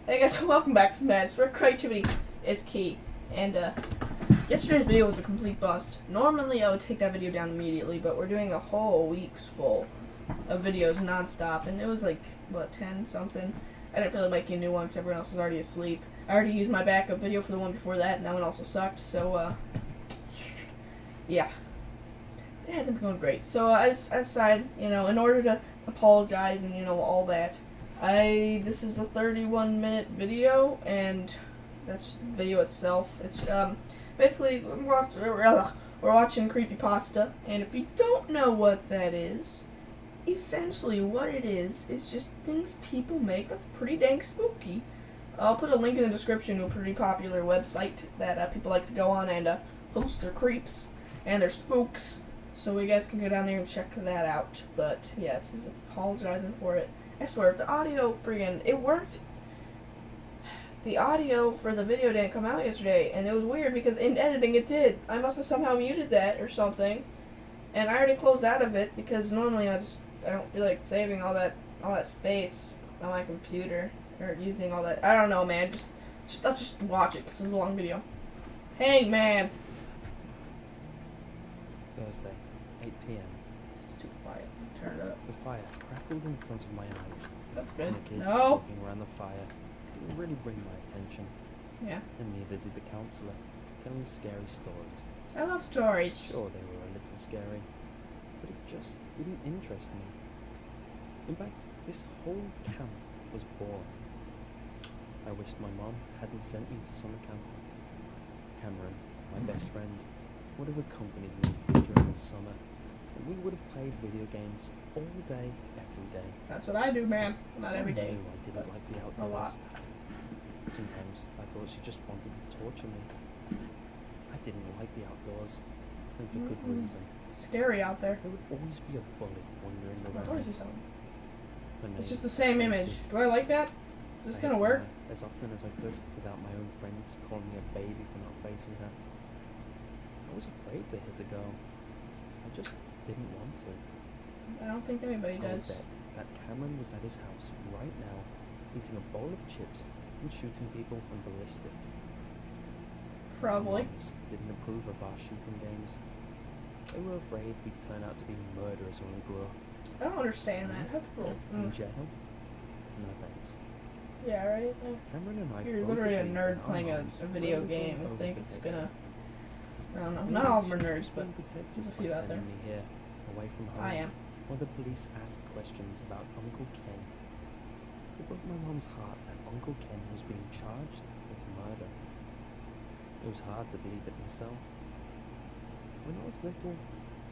Hey guys, welcome back to Mads, where creativity is key. And yesterday's video was a complete bust. Normally I would take that video down immediately, but we're doing a whole week's full of videos non-stop, and it was like, what, 10 something? I didn't feel like making a new one because everyone else was already asleep. I already used my backup video for the one before that, and that one also sucked, so yeah. It hasn't been going great. So I decided, in order to apologize and, all that, this is a 31-minute video, and that's just the video itself. It's basically we're watching CREEPYPASTA, and if you don't know what that is, essentially what it is just things people make that's pretty dang spooky. I'll put a link in the description to a pretty popular website that people like to go on and post their creeps and their spooks, so you guys can go down there and check that out. But yeah, this is apologizing for it. I swear, if the audio it worked. The audio for the video didn't come out yesterday, and it was weird because in editing it did. I must have somehow muted that or something, and I already closed out of it because normally I don't feel like saving all that space on my computer or using all that. I don't know, man. Just let's just watch it because it's a long video. Hey, man. Thursday, 8 p.m. This is too quiet. Turn it up. The fire crackled in front of my eyes. That's good. And the kids No. talking around the fire didn't really bring my attention. Yeah. And neither did the counsellor, telling scary stories. I love stories. Sure, they were a little scary, but it just didn't interest me. In fact, this whole camp was boring. I wished my mom hadn't sent me to summer camp. Cameron, my best friend, would have accompanied me during the summer, and we would have played video games all day, every day. That's what I do, man. Not every day. I didn't like the A lot. outdoors. Sometimes I thought she just wanted to torture me. I didn't like the outdoors, and for good reason. Scary out there. There would always be a bully wandering My around. voice is on. Her It's name just the was same Stacy. image. Do I like that? Is this I gonna hid work? from her as often as I could without my own friends calling me a baby for not facing her. I was afraid to hit a girl. I just didn't want to. I don't think anybody I would does. bet that Cameron was at his house right now, eating a bowl of chips and shooting people from ballistic. Probably. Moms didn't approve of our shooting games. They were afraid we'd turn out to be murderers when we grew up. I don't understand that. How people? In jail? No thanks. Yeah, right. Cameron and I You're both literally a agreed nerd that our playing a moms video were a game. little I think it's overprotective. gonna. I don't know. Maybe Not all of she them are was nerds, just but being protective there's a by few out there. sending me here, away from home. I am. While the police asked questions about Uncle Ken. It broke my mom's heart that Uncle Ken was being charged with murder. It was hard to believe it myself. When I was little,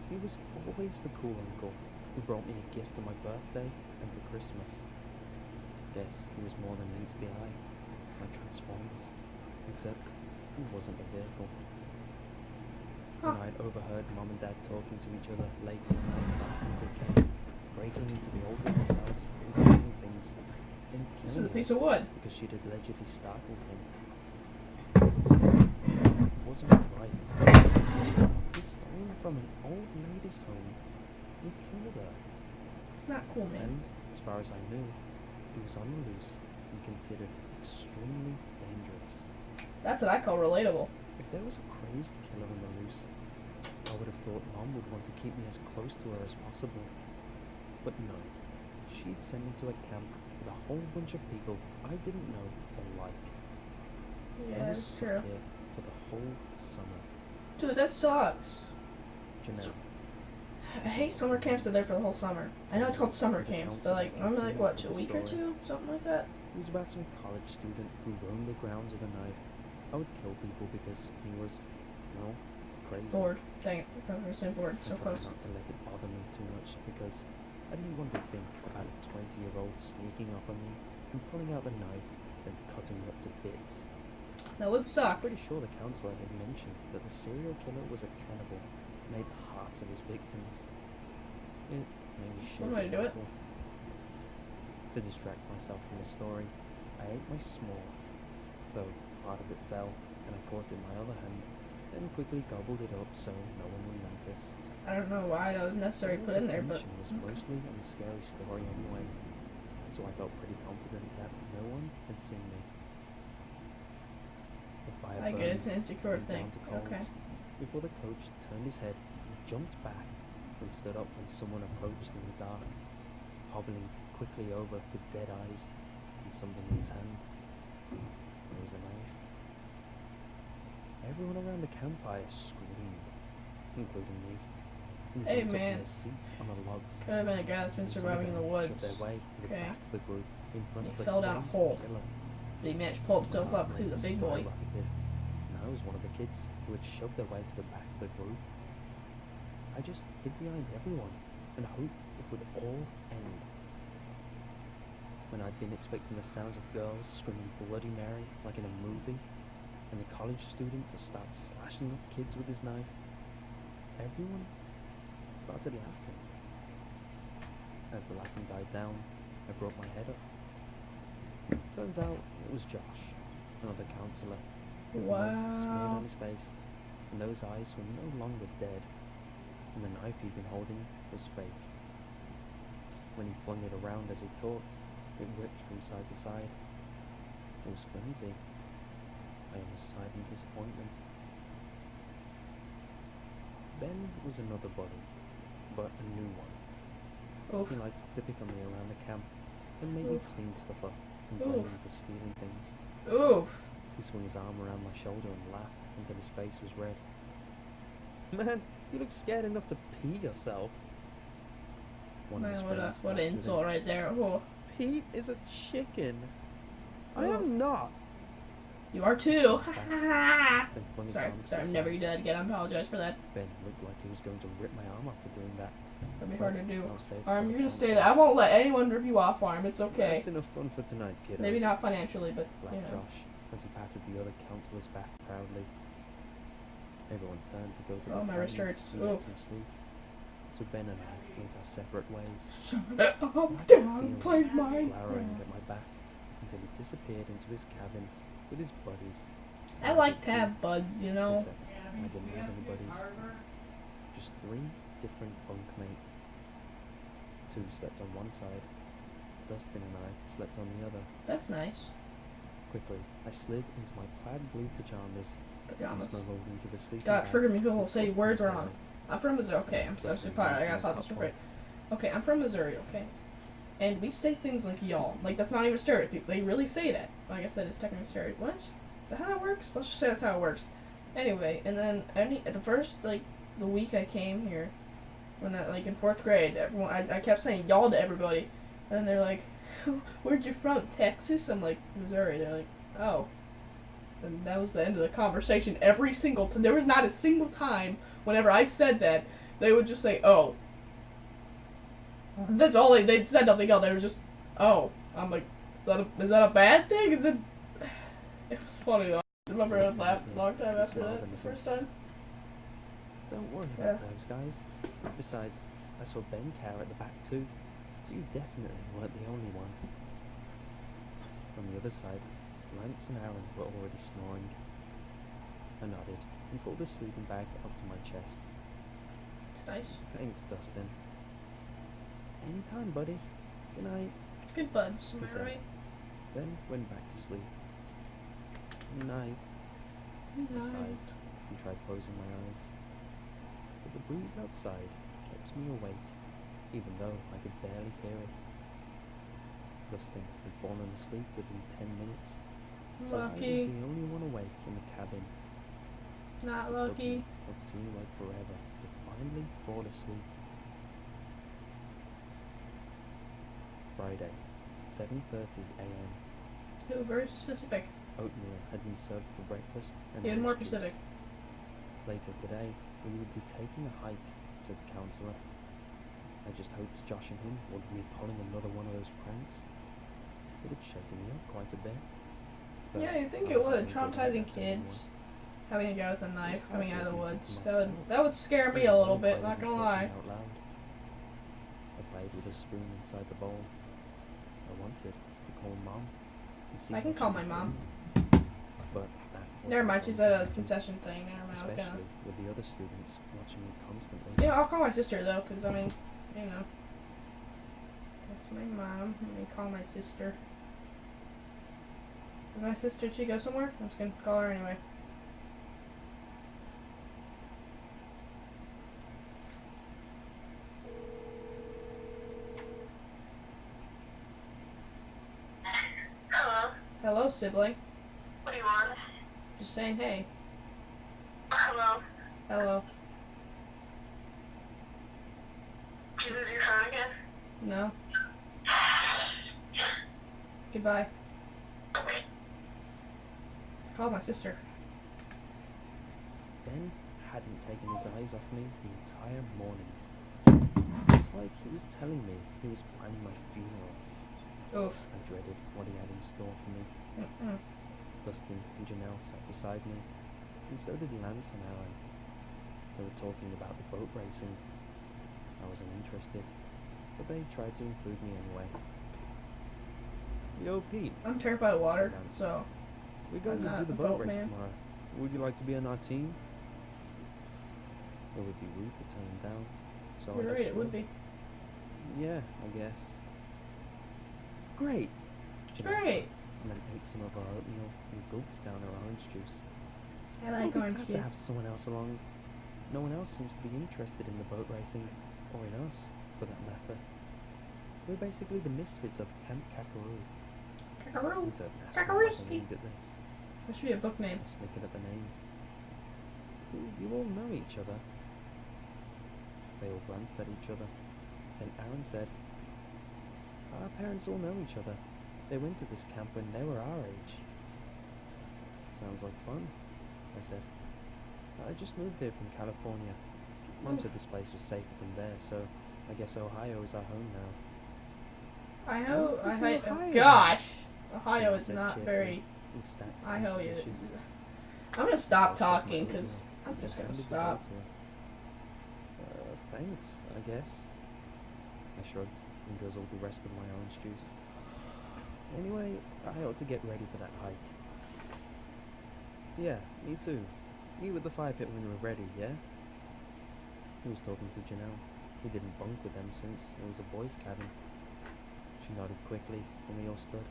he was always the cool uncle who brought me a gift on my birthday and for Christmas. Guess he was more than meets the eye, my Transformers, except he wasn't a vehicle. Huh. When I'd overheard Mom and Dad talking to each other late in the night about Uncle Ken breaking into the old woman's house and stealing things, then This is a killing piece her of wood. because she'd allegedly startled him. Still, it wasn't right. He'd stolen from an old lady's home and killed her. It's not cool, man. And, as far as I knew, he was on the loose and considered extremely dangerous. That's what I call relatable. If there was a crazed killer on the loose, I would have thought Mom would want to keep me as close to her as possible. But no, she'd send me to a camp with a whole bunch of people I didn't know or like. Yeah, I was that's stuck true. here for the whole summer. Dude, that sucks. Janelle, I hate summer camps that are there for the whole summer. I know it's called summer camps, but like, normally like what, a week or two? Something like that? it was about some college student who roamed the grounds with a knife. I would kill people because he was, well, crazy. Bored. Dang it. It's not the same board. So I tried close. not to let it bother me too much because I didn't want to think about a 20-year-old sneaking up on me and pulling out a knife and cutting me up to bits. That would I'm suck. pretty sure the counselor had mentioned that the serial killer was a cannibal and ate the hearts of his victims. It made me shake One way to do it. little. To distract myself from the story, I ate my s'more, though part of it fell and I caught it in my other hand, then quickly gobbled it up so no one would notice. I don't know why that was necessary to put in there, but Everyone's attention was mostly on the scary story anyway, so I felt pretty confident that no one had seen me. it's an insecure went thing. down to Coles Okay. before the coach turned his head and jumped back and stood up when someone approached in the dark, hobbling quickly over with dead eyes and something in his hand. It was a knife. Everyone around the campfire screamed, including me, and Hey, jumped up man. from their seats on the logs. Could have been a guy that's been And some of surviving in the them woods. shoved their way to the Okay. back of the group in front He of the fell down a crazed hole. killer. But he managed to pull himself My up because he was a heart big boy. rate skyrocketed, and I was one of the kids who had shoved their way to the back of the group. I just hid behind everyone and hoped it would all end. When I'd been expecting the sounds of girls screaming Bloody Mary like in a movie, and the college student to start slashing up kids with his knife, everyone started laughing. As the laughing died down, I brought my head up. Turns out it was Josh, another counselor, with mud smeared Wow. on his face, and those eyes were no longer dead, and the knife he'd been holding was fake. When he flung it around as he talked, it whipped from side to side. It was flimsy. I almost sighed in disappointment. Ben was another body, but a new one. Oof. He liked to pick on me around the camp and make me Oof. clean stuff up and Oof. blame me for stealing things. Oof. He swung his arm around my shoulder and laughed until his face was red. Man, you look scared enough to pee yourself. One of his Man, friends what laughed an with insult him. right there. Oh. Pete is a chicken. I Oh. am not. You are too. Then flung his Sorry, arm to sorry, the I'm never side. do that again. I apologize for that. Ben looked like he was going to rip my arm off for doing that. That'd be hard to do. I was saved by Arm, the you're gonna stay counselor. there. I won't let anyone rip you off, Arm. It's okay. That's enough fun for tonight, kiddos. Maybe not financially, but you Laughed know. Josh as he patted the other counselor's back proudly. Everyone turned to go to Oh, the my wrist hurts. and get Oof. some sleep. So Ben and I went our separate ways. I'm I could down. feel Play him mine. glowering at my back until he disappeared into his cabin with his buddies. I like to have buds, you know. Except I didn't have any buddies. Just 3 different bunkmates. 2 slept on one side. Dustin and I slept on the other. That's nice. Quickly, I slid into my plaid blue pajamas and Pajamas. snuggled into the sleeping God, bag. trigger me. People will and say softly words cried. wrong. I'm from Missouri. Okay, I'm so Dustin surprised. I moved to gotta the pause this top real quick. bunk. Okay, I'm from Missouri. Okay, and we say things like y'all. Like that's not even a stereotype. They really say that. Like I said, it's technically a stereotype. What? Is that how that works? Let's just say that's how it works. Anyway, and then at the first the week I came here, when I, in 4th grade, everyone I kept saying y'all to everybody, and then they're like, "Where'd you from? Texas?" I'm like, "Missouri." They're like, "Oh." And that was the end of the conversation. Every single there was not a single time whenever I said that they would just say, "Oh." That's all they said nothing else. They were just, "Oh." I'm like, is that a bad thing? Is it? It was funny though. Remember I laughed a long time after that the first time. Don't worry Yeah. about those guys. Besides, I saw Ben cower at the back too, so you definitely weren't the only one. On the other side, Lance and Aaron were already snoring. I nodded and pulled the sleeping bag up to my chest. It's nice. Thanks, Dustin. Anytime, buddy. Good night. Good buds. Am Yes, I sir. right? Then went back to sleep. Night. I sighed and tried closing my eyes. But the breeze outside kept me awake, even though I could barely hear it. Dustin had fallen asleep within 10 minutes, so I was Lucky. the only one awake in the cabin. Not It took lucky. me what seemed like forever to finally fall asleep. Friday, 7:30 a.m. Ooh, very specific. Oatmeal had been served for breakfast and Even more orange specific. juice. Later today, we would be taking a hike, said the counsellor. I just hoped Josh and him wouldn't be pulling another one of those pranks. It would shake me up quite a bit. But Yeah, you think I it wasn't would. going to Traumatizing admit to anyone. kids. Having a guy with a knife hard coming to out of the admit it woods. to That would scare me a Even little though bit, I not wasn't gonna talking lie. out loud. I played with a spoon inside the bowl. I wanted to call Mom and see I can how call she my was mom. doing. But that Never wasn't mind, going she's to at a happen, concession thing. Never mind, I was especially gonna. with the other students watching me constantly. Yeah, I'll call my sister though, because I mean, you know. That's my mom. Let me call my sister. Is my sister, did she go somewhere? I'm just gonna call her anyway. Hello, sibling. What do you want? Just saying hey. Hello? Hello. Did you lose your phone again? No. Goodbye. Call my sister. Ben hadn't taken his eyes off me the entire morning. It was like he was telling me he was planning my funeral. Oof. I dreaded what he had in store for me. Mm-mm. Dustin and Janelle sat beside me, and so did Lance and Aaron. They were talking about the boat racing. I wasn't interested, but they tried to include me anyway. Yo, Pete, I'm terrified of water, Lance. so we're going I'm to not do the a boat boat race man. tomorrow. Would you like to be on our team? It would be rude to turn him down, so you're I right, just it would shrugged. be. Yeah, I guess. Great! Janelle Great. clapped, and then ate some of our oatmeal and gulped down her orange juice. I I'll like be orange glad to have juice. someone else along. No one else seems to be interested in the boat racing, or in us, for that matter. We're basically the misfits of Camp Kakaroo. Kakaroo. Don't ask me why Kakarooski. they named it this. That should be a book name. I snickered at the name. Do you all know each other? They all glanced at each other. Then Aaron said, our parents all know each other. They went to this camp when they were our age. Sounds like fun, I said. I just moved here from California. Mom said this place was safer than there, so I guess Ohio is our home now. Welcome to Ohio. Gosh! Ohio Janelle is said not cheerfully, very. and stacked Ohio empty is. dishes. I'm gonna stop Washed off my talking because oatmeal I'm and just gonna handed the stop. bowl to her. Thanks, I guess. I shrugged and guzzled the rest of my orange juice. Anyway, I ought to get ready for that hike. Yeah, me too. Meet with the fire pit when we're ready, yeah? He was talking to Janelle, who didn't bunk with them since it was a boys' cabin. She nodded quickly, and we all stood,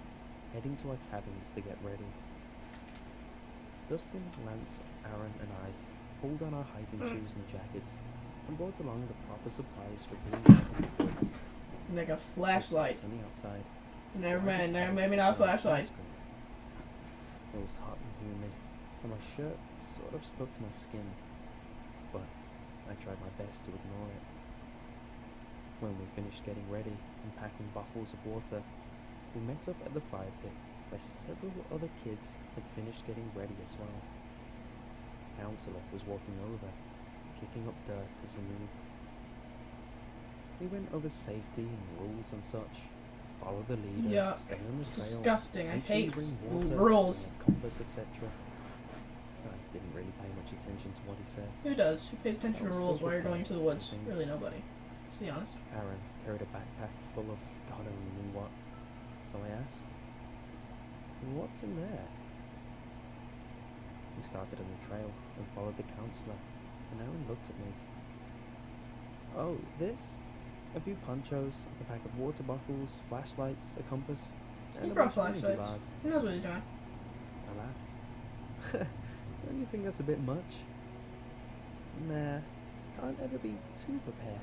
heading to our cabins to get ready. Dustin, Lance, Aaron, and I pulled on our hiking shoes and jackets, and brought along the proper supplies for being out in the woods. Like a It was flashlight. sunny outside. Never so I mind. decided Maybe to not a put on flashlight. sunscreen. It was hot and humid, and my shirt sort of stuck to my skin, but I tried my best to ignore it. When we finished getting ready and packing bottles of water, we met up at the fire pit where several other kids had finished getting ready as well. The counselor was walking over, kicking up dirt as he moved. We went over safety and rules and such. Follow the leader, Yuck. stay on the It's trail, disgusting. I make sure you hate bring water, rules. and a compass, etc. I didn't really pay much attention to what he said. Who does? Who pays attention to I was rules still while you're going to the woods? prepared, I think. Really nobody. Let's be honest. Aaron carried a backpack full of God only knew what, so I asked, what's in there? We started on the trail and followed the counselor, and Aaron looked at me. Oh, this? A few ponchos, a pack of water bottles, flashlights, a compass, and He a brought bunch of energy flashlights. bars. Who knows what he's doing? I laughed. Don't you think that's a bit much? Nah, can't ever be too prepared.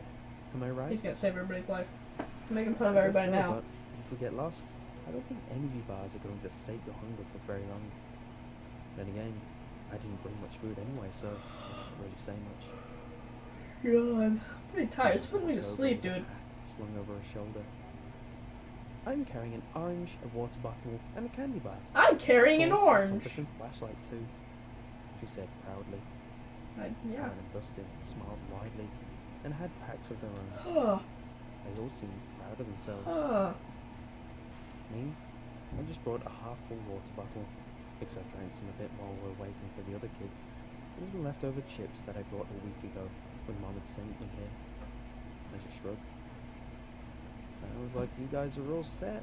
Am I right? He's gonna save everybody's life. I'm making fun of I guess everybody so, now. but if we get lost, I don't think energy bars are going to sate your hunger for very long. Then again, I didn't bring much food anyway, so I can't really say much. God. I'm pretty tired. It's putting me to Looked over sleep, at the dude. pack slung over her shoulder. I'm carrying an orange, a water bottle, and a candy bar. I'm carrying an Of course, a orange. compass and flashlight too, she said proudly. Yeah. Aaron and Dustin smiled widely and had packs of their own. Ugh. They all seemed proud of themselves. Ugh. Me? I just brought a half-full water bottle, because I drank some of it while we were waiting for the other kids. These were leftover chips that I brought a week ago when Mom had sent me here. I just shrugged. Sounds like you guys are all set,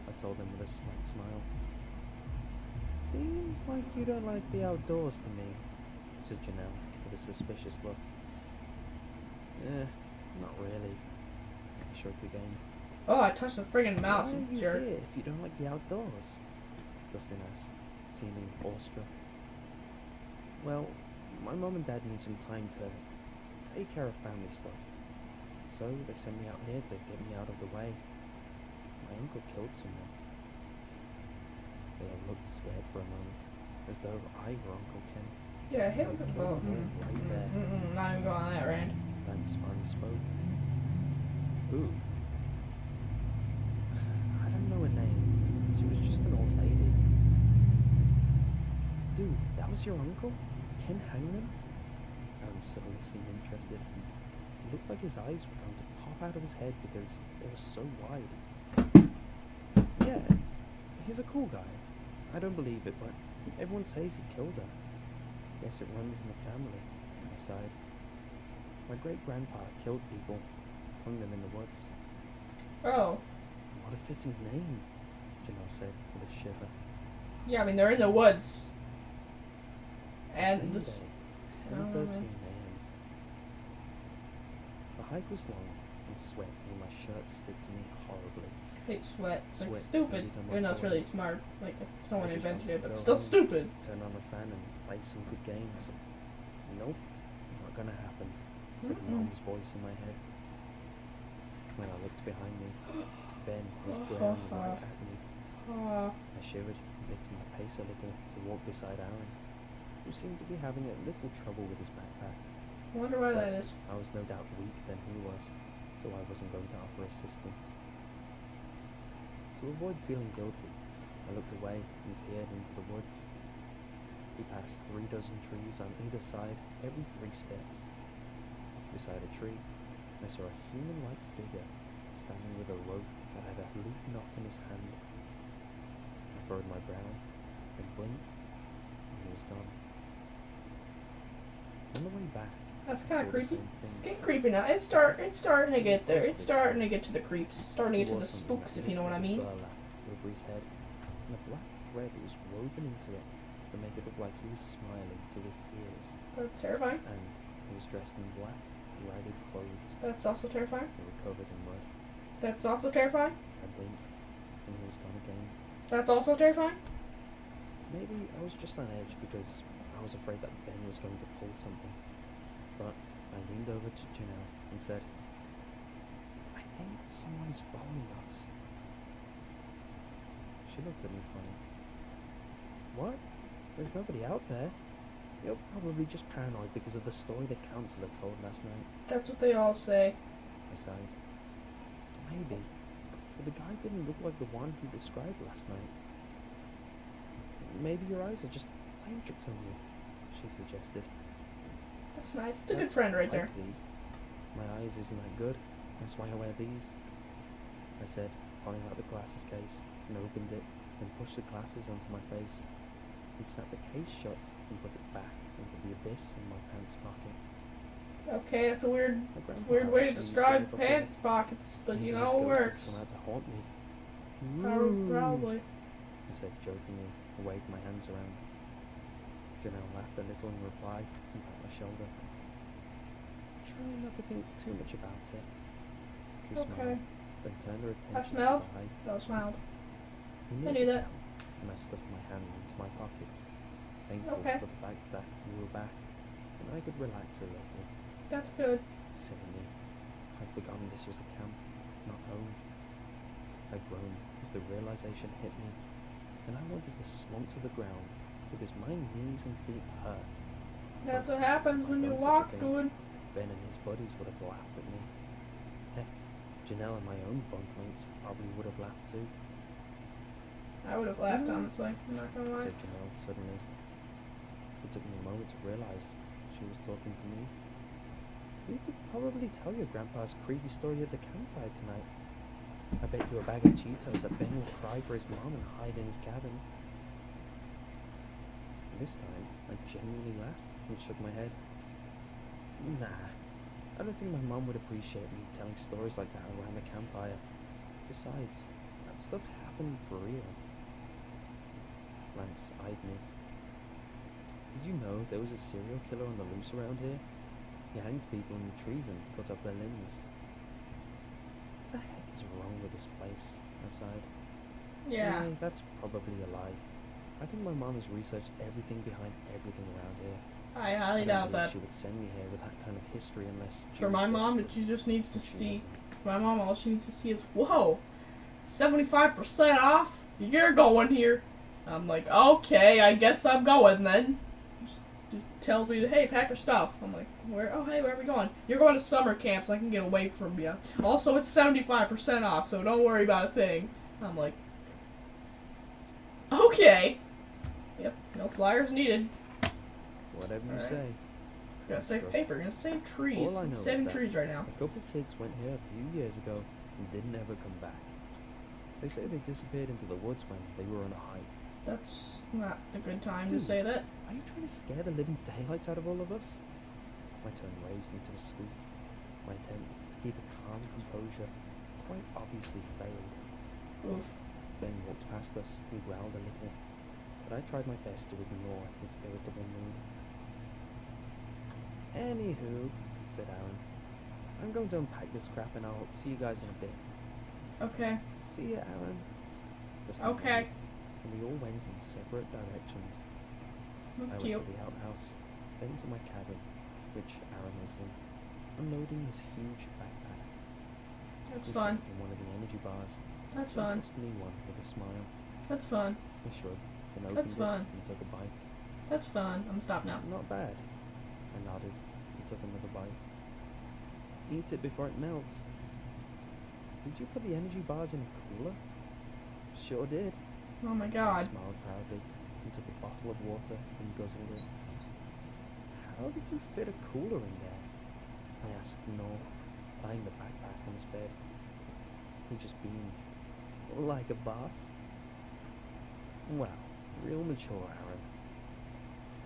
I told them with a slight smile. Seems like you don't like the outdoors to me, said Janelle with a suspicious look. Not really, I shrugged again. Oh, I touched the friggin' mouse, Why are you you jerk. here if you don't like the outdoors? Dustin asked, seeming awestruck. Well, my mom and dad need some time to take care of family stuff. So they sent me out here to get me out of the way. My uncle killed someone. They looked scared for a moment, as though I were Uncle Ken. Yeah, hit him with the boat. Right there. Not even going on that rant. Lance finally spoke. Who? I don't know her name. She was just an old lady. Dude, that was your uncle? Ken Hangman? Aaron suddenly seemed interested. It looked like his eyes were going to pop out of his head because they were so wide. Yeah, he's a cool guy. I don't believe it, but everyone says he killed her. Guess it runs in the family, I sighed. My great-grandpa killed people, hung them in the woods. Oh. What a fitting name, Janelle said with a shiver. Yeah, I mean, they're in the woods. The And same this. day, I don't know, 10:13 man. a.m. The hike was long, and sweat made my shirt stick to me horribly. Hate sweat. It's like Sweat stupid. beaded on my Even though it's forehead. really smart. Like, if someone I just invented wanted it, to but go still home, stupid. Turn on the fan and play some good games. Nope, not gonna happen, said Mom's voice in my head. When I looked behind me, Ben was glaring right at me. I shivered and picked my pace a little to walk beside Aaron, who seemed to be having a little trouble with his backpack. I wonder why that is. I was no doubt weak than he was, so I wasn't going to offer assistance. To avoid feeling guilty, I looked away and peered into the woods. We passed 3 dozen trees on either side every 3 steps. Beside a tree, I saw a human-like figure standing with a rope that had a loop knot in his hand. I furrowed my brow and blinked, and he was gone. On the way back, That's I kind saw of the creepy. same thing. It's getting creepy now. It's starting to get there. It's starting to get to the creeps. Starting to get to the spooks, if you know what I mean. Burlap over his head, and a black thread was woven into it to make it look like he was smiling to his ears. That's terrifying. And he was dressed in black, ragged clothes That's also terrifying. that were covered in mud. That's also terrifying. I blinked, and he was gone again. That's also terrifying. Maybe I was just on edge because I was afraid that Ben was going to pull something. But I leaned over to Janelle and said, I think someone is following us. She looked at me funny. What? There's nobody out there. You're probably just paranoid because of the story the counselor told last night. That's what they all say. I sighed. Maybe. But the guy didn't look like the one he described last night. Maybe your eyes are just playing tricks on you, she suggested. That's nice. It's a good That's friend right there. likely. My eyes isn't that good. That's why I wear these. I said, pulling out the glasses case, and opened it, and pushed the glasses onto my face, and snapped the case shut and put it back into the abyss in my pants pocket. Okay, that's a weird My grandpa way to actually used describe live up pants pockets, but Maybe you his know it ghost has works. come out to haunt me. Probably. I said jokingly, and waved my hands around. Janelle laughed a little in reply and pat my shoulder. Try not to think too much about it. She Okay. smiled, then turned her attention smelled? to the hike. No, smiled. We I made knew it that. down, and I stuffed my hands into my pockets, thankful Okay. for the fact that we were back, and I could relax a little. That's good. Silly me. I'd forgotten this was a camp, not home. I groaned as the realization hit me, and I wanted to slump to the ground because my knees and feet hurt. That's what happens when you Done such a walk, thing. dude. Ben and his buddies would have laughed at me. Heck, Janelle and my own bunkmates probably would have laughed too, I would have laughed, honestly. I'm not gonna lie. said Janelle suddenly. It took me a moment to realize she was talking to me. You could probably tell your grandpa's creepy story at the campfire tonight. I bet you a bag of Cheetos that Ben will cry for his mom and hide in his cabin. This time, I genuinely laughed and shook my head. Nah, I don't think my mom would appreciate me telling stories like that around the campfire. Besides, that stuff happened for real. Lance eyed me. Did you know there was a serial killer on the loose around here? He hanged people in the trees and cut off their limbs. What the heck is wrong with this place? I sighed. Yeah. Anyway, that's probably a lie. I think my mom has researched everything behind everything around here. I highly I don't doubt believe that. she would send me here with that kind of history unless she For was my mom, desperate, she just needs to and she see. wasn't. My mom, all she needs to see is, whoa, 75% off? You're going here. I'm like, okay, I guess I'm going then. Just tells me, hey, pack your stuff. I'm like, where? Oh, hey, where are we going? You're going to summer camp, so I can get away from you. Also, it's 75% off, so don't worry about a thing. I'm like, okay. Yep, no flyers needed. Whatever you Alright. say. Gonna save paper, gonna save trees. All I know I'm is saving that trees right now. A couple kids went here a few years ago and didn't ever come back. They say they disappeared into the woods when they were on a hike. That's not a good time to Dude. say that. Are you trying to scare the living daylights out of all of us? My tone raised into a squeak. My attempt to keep a calm composure quite obviously failed. Oof. Ben walked past us and growled a little, but I tried my best to ignore his irritable mood. Anywho, said Aaron, I'm going to unpack this crap and I'll see you guys in a bit. Okay. See ya, Aaron. Dustin Okay. waved, and we all went in separate directions. That's I cute. went to the outhouse, then to my cabin, which Aaron was in, unloading his huge backpack. That's He fun. stepped in one of the energy bars, That's and fun. tossed me one with a smile. That's fun. I shrugged, then opened That's it fun. and took a bite. That's fun. I'm gonna stop now. Not bad. I nodded and took another bite. Eat it before it melts. Did you put the energy bars in a cooler? Sure did. Oh my I god. smiled proudly and took a bottle of water and guzzled it. How did you fit a cooler in there? I asked Noel, eyeing the backpack on his bed. He just beamed. Like a boss? Wow, real mature, Aaron.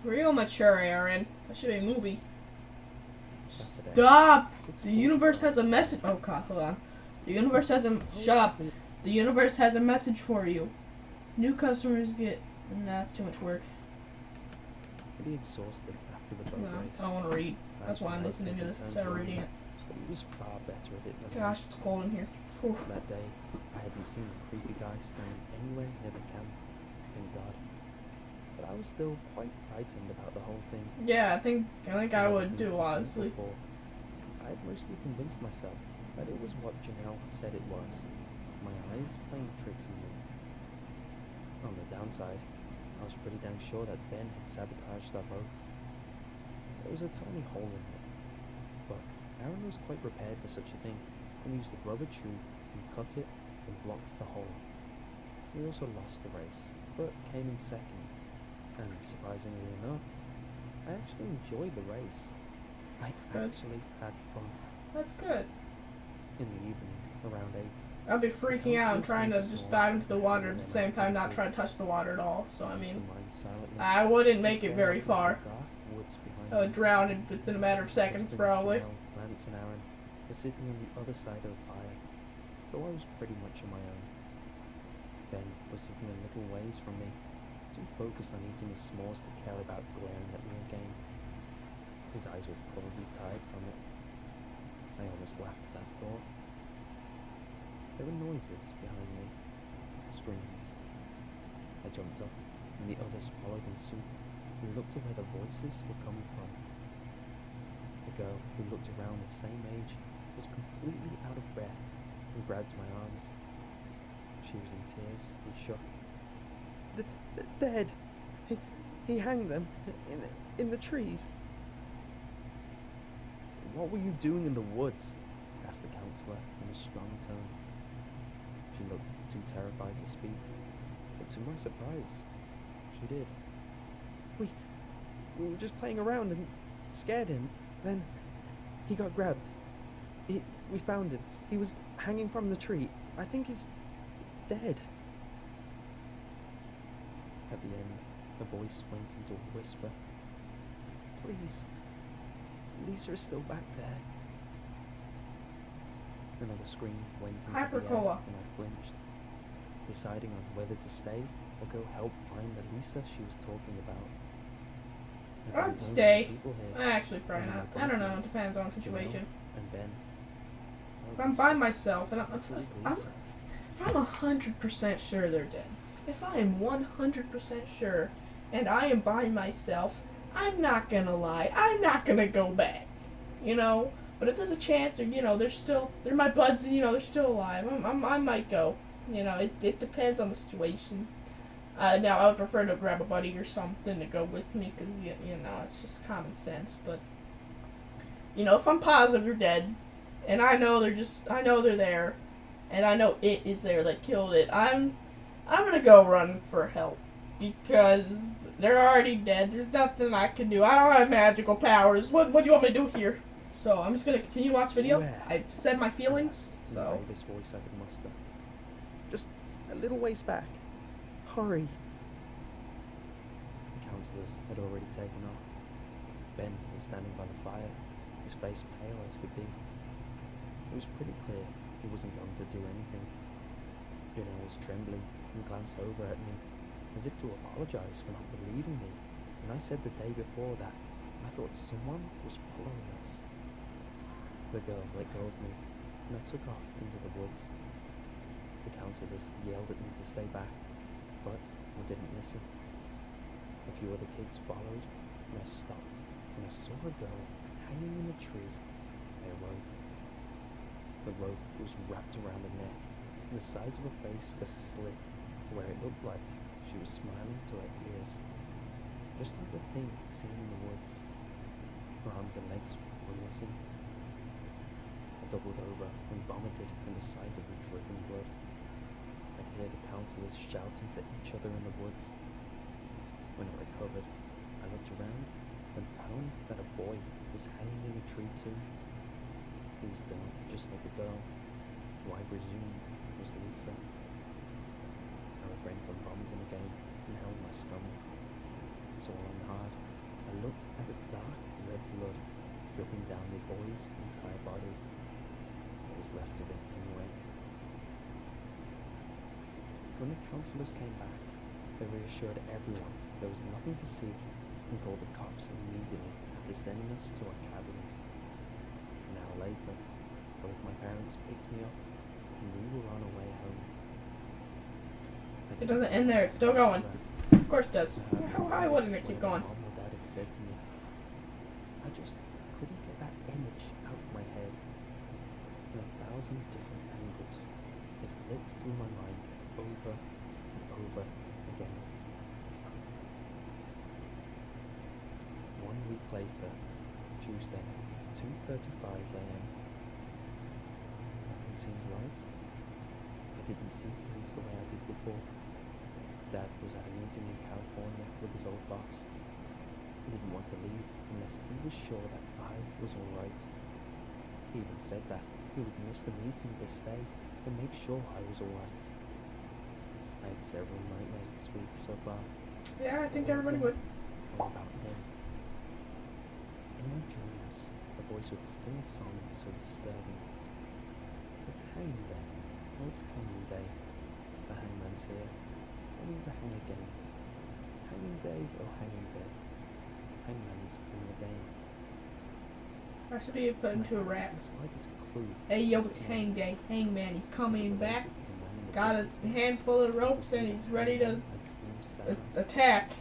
Real mature, Aaron. That should be a movie. Saturday, Stop! 6:45. The universe has a message. Oh god, hold on. The universe has a. Shut up. The universe has a message for you. New customers get. Nah, that's too much work. Pretty exhausted after the boat No, race. I don't want to read. That's why I'm Nancy and I listening to took this turns instead of running, reading it. But he was far better at it than me. Gosh, it's cold in here. Whew. That day, I hadn't seen the creepy guy standing anywhere near the camp, thank God. But I was still quite frightened about the whole thing. Yeah, I think I From would everything do, I'd heard honestly. before, I had mostly convinced myself that it was what Janelle said it was. My eyes playing tricks on me. On the downside, I was pretty dang sure that Ben had sabotaged our boat. There was a tiny hole in it, but Aaron was quite prepared for such a thing and used a rubber tube and cut it and blocked the hole. We also lost the race, but came in second, and surprisingly enough, I actually enjoyed the race. I Good. actually had fun. That's good. In the evening, around 8, I'd be freaking out and trying to just dive into the water at the same time, not try to touch the water at all. So, I watched the mean, mine silently. I wouldn't make Stared it very out into the far. dark woods behind I would me. drown within a matter of seconds, Kristen, probably. Janelle, Lance, and Aaron were sitting on the other side of the fire, so I was pretty much on my own. Ben was sitting a little ways from me, too focused on eating his s'mores to care about glaring at me again. His eyes were probably tired from it. I almost laughed at that thought. There were noises behind me, screams. I jumped up, and the others followed in suit. We looked to where the voices were coming from. The girl, who looked around the same age, was completely out of breath and grabbed my arms. She was in tears and shook. Dead! He hanged them in the trees. What were you doing in the woods? Asked the counselor in a strong tone. She looked too terrified to speak, but to my surprise, she did. We were just playing around and scared him. Then he got grabbed. We found him. He was hanging from the tree. I think he's dead. At the end, the voice went into a whisper. Please, Lisa is still back there. Another scream went into the air, Hypercola. and I flinched, deciding on whether to stay or go help find the Lisa she was talking about. I didn't know I'd there stay. were people here, Actually, probably not. I don't know. It depends on the situation. and Ben. If I'm by myself, and Who's Lisa? if I'm 100% sure they're dead, if I am 100% sure, and I am by myself, I'm not gonna lie. I'm not gonna go back. You know. But if there's a chance, or they're my buds, and they're still alive. I might go. It depends on the situation. Now, I would prefer to grab a buddy or something to go with me, because, you know, it's just common sense. But, you know, if I'm positive you're dead, and I know they're there, and I know it is there that killed it, I'm gonna go run for help. Because they're already dead. There's nothing I can do. I don't have magical powers. What do you want me to do here? So I'm just gonna continue to watch video. Where? I've said my feelings, In the so bravest voice I could muster. Just a little ways back. Hurry! The counsellors had already taken off. Ben was standing by the fire, his face pale as could be. It was pretty clear he wasn't going to do anything. Janelle was trembling and glanced over at me, as if to apologise for not believing me, and I said the day before that I thought someone was following us. The girl let go of me, and I took off into the woods. The counsellors yelled at me to stay back, but I didn't listen. A few other kids followed, and I stopped when I saw a girl hanging in a tree by a rope. The rope was wrapped around her neck, and the sides of her face were slit to where it looked like she was smiling to her ears, just like the thing seen in the woods. Her arms and legs were missing. I doubled over and vomited in the sight of the dripping blood. I could hear the counsellors shouting to each other in the woods. When I recovered, I looked around and found that a boy was hanging in a tree too. He was done up just like the girl, who I presumed was Lisa. I refrained from vomiting again and held my stomach. Swallowing hard, I looked at the dark red blood dripping down the boy's entire body. What was left of it anyway. When the counsellors came back, they reassured everyone there was nothing to see and called the cops immediately after sending us to our cabins. An hour later, both my parents picked me up and we were on our way home. it doesn't end there. It's still going. Of course it does. Why wouldn't it keep going? Mom or Dad had said to me. I just couldn't get that image out of my head. In 1,000 different angles, it flipped through my mind over and over again. 1 week later, Tuesday, 2:35 a.m. Nothing seemed right. I didn't see things the way I did before. Dad was at a meeting in California with his old boss. He didn't want to leave unless he was sure that I was alright. He even said that he would miss the meeting to stay and make sure I was alright. I had several nightmares this week so far. Yeah, I think everybody would. All about him. In my dreams, a voice would sing a song so disturbing. It's hanging day. Oh, it's hanging day. The hangman's here, coming to hang again. Hanging day, oh hanging day. Hangman's coming again. I should be put into a rap. The slightest clue. Hey yo, to it's it Hang Day. Hangman, he's was coming related back. to the man in the Got water a tower. handful of Was ropes he and he's the ready to hangman I dreamed Sarah attack.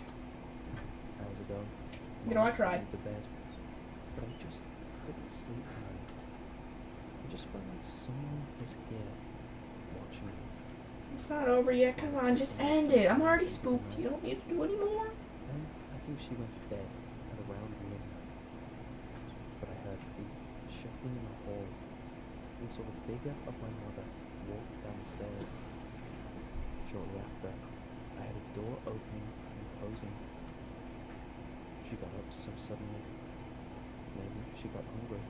hours ago? You know, I Mom sent cried. me to bed, but I just couldn't sleep tonight. I just felt like someone was here, watching me. It's not over yet. Come on, just end it. I'm already spooked. You don't need to do any more. Then I think she went to bed at around midnight. But I heard feet shuffling in the hall and saw the figure of my mother walk down the stairs. Shortly after, I had a door opening and closing. She got up so suddenly. Maybe she got hungry.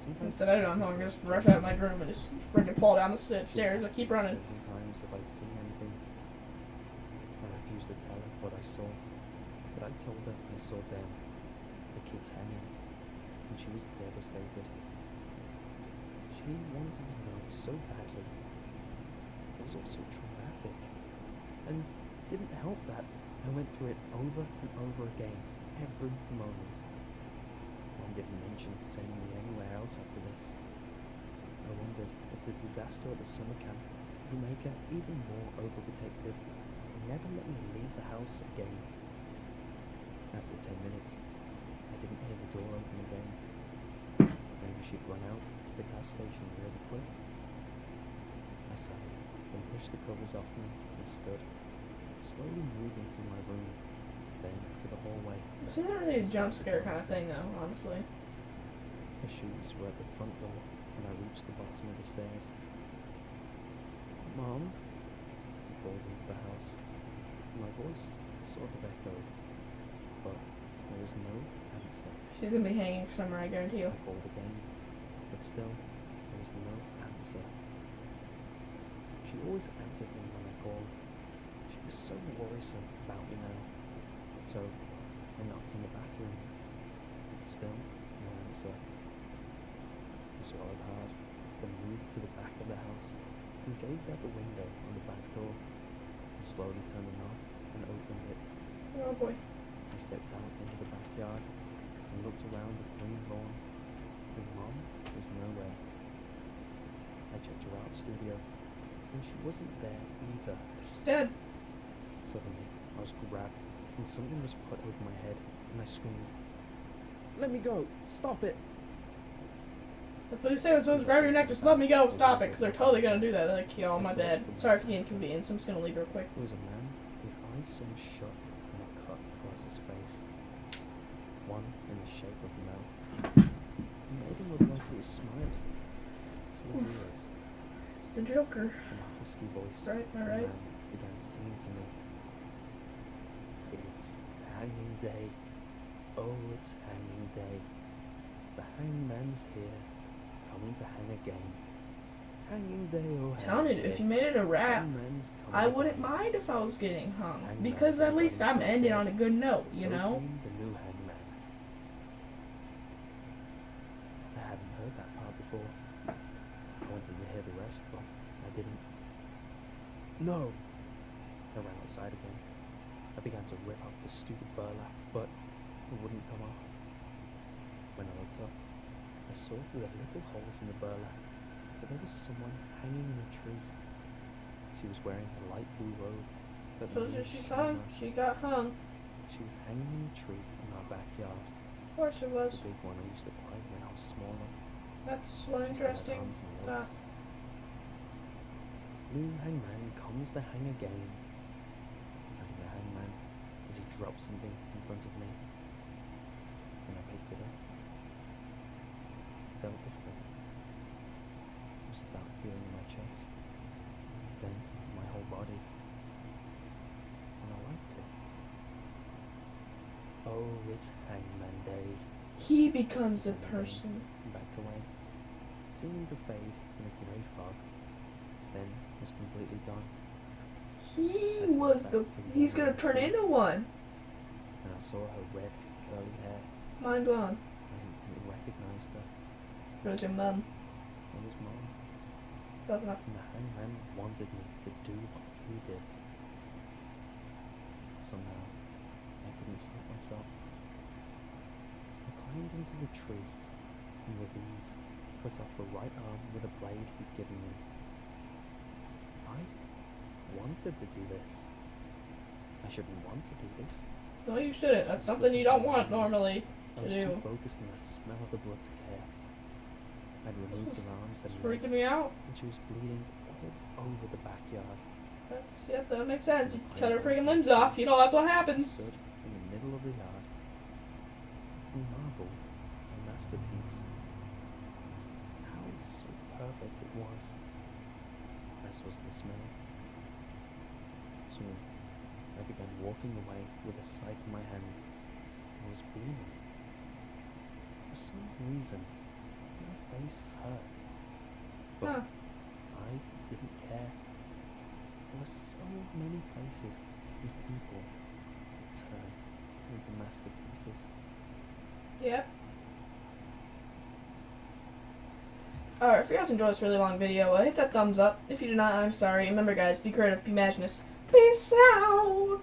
Sometimes Instead, I don't know. I'm gonna just rush out of my room and just freaking fall down the stairs. I keep running. Several times if I'd seen anything. I refused to tell her what I saw, but I told her I saw them, the kids hanging, and she was devastated. She wanted to know so badly. It was also traumatic, and it didn't help that I went through it over and over again, every moment. Mom didn't mention sending me anywhere else after this. I wondered if the disaster at the summer camp would make her even more overprotective and never let me leave the house again. After 10 minutes, I didn't hear the door open again. Maybe she'd run out to the gas station really quick. I sighed and pushed the covers off me and stood. slowly moving through my room, then to the hallway. It's not really a jump scare kind of thing, though, honestly. Her shoes were at the front door when I reached the bottom of the stairs. "Mom?" I called into the house. My voice sort of echoed, but there was no answer. She's gonna be hanging somewhere, I guarantee you. I called again, but still there was no answer. She always answered me when I called. She was so worrisome about me now. So I knocked on the back room. Still no answer. I swallowed hard, then moved to the back of the house and gazed out the window on the back door. I slowly turned the knob and opened it. Oh boy. I stepped out into the backyard and looked around the green lawn. But Mom was nowhere. I checked her art studio, and she wasn't there either. She's dead. Suddenly, I was grabbed, and something was put over my head, and I screamed, "Let me go! Stop it!" That's what you say when someone's grabbing your neck, just let me go, stop it, because they're totally gonna do that. They're like, yo, my bad. Sorry for the inconvenience, I'm just gonna leave real quick. There was a man with eyes sewn shut and a cut across his face. One in the shape of a mouth. He made him look like he was smiling to his ears. It's the Joker. In a husky voice, Right, the alright. man began singing to me. "It's hanging day. Oh, it's hanging day. The hangman's here, coming to hang again. Hanging day, oh, Telling hanging you, if day. you made it a rap, Hangman's coming I wouldn't again." mind if I was getting hung. Hangman Because at least got I'm himself ending dead. on a good note, you So know? came the new hangman. I hadn't heard that part before. I wanted to hear the rest, but I didn't. "No!" I ran outside again. I began to rip off the stupid burlap, but it wouldn't come off. When I looked up, I saw through the little holes in the burlap that there was someone hanging in a tree. She was wearing a light blue robe that So moved she's from hung. her. She got hung. She was hanging in a tree in our backyard. Of course it was. The big one I used to climb when I was smaller. That's one She still had interesting arms and thought. legs. "New hangman comes to hang again," sang the hangman as he dropped something in front of me. When I picked it up, it felt different. It was a dark feeling in my chest, then in my whole body, and I liked it. "Oh, it's hangman day," He becomes a sang again person. and backed away, seeming to fade in a grey fog, then was completely gone. He Let's go was back the. to the He's gonna moment turn tree. into one. And I saw her red, curly hair. Mind blown. I instantly recognized her. It was your mum. It was Mom. Doesn't have. And the hangman wanted me to do what he did. Somehow, I couldn't stop myself. I climbed into the tree, and with ease, cut off her right arm with a blade he'd given me. I wanted to do this. I shouldn't want to do this. No, you shouldn't. That's something you don't want normally I to was too do. focused on the smell of the blood to care. I'd removed This is her arms and Freaking legs, me out. and she was bleeding all over the backyard. That's, yep, that makes sense. You cut her freaking limbs off. You know that's what I happens. stood in the middle of the yard and marveled at my masterpiece. How so perfect it was. As was the smell. Soon, I began walking away with a scythe in my hand. I was beaming. For some reason, my face hurt. But Huh. I didn't care. There were so many places and people to turn into masterpieces. Yep. Alright, if you guys enjoyed this really long video, hit that thumbs up. If you did not, I'm sorry. Remember guys, be creative, be imaginous. Peace out!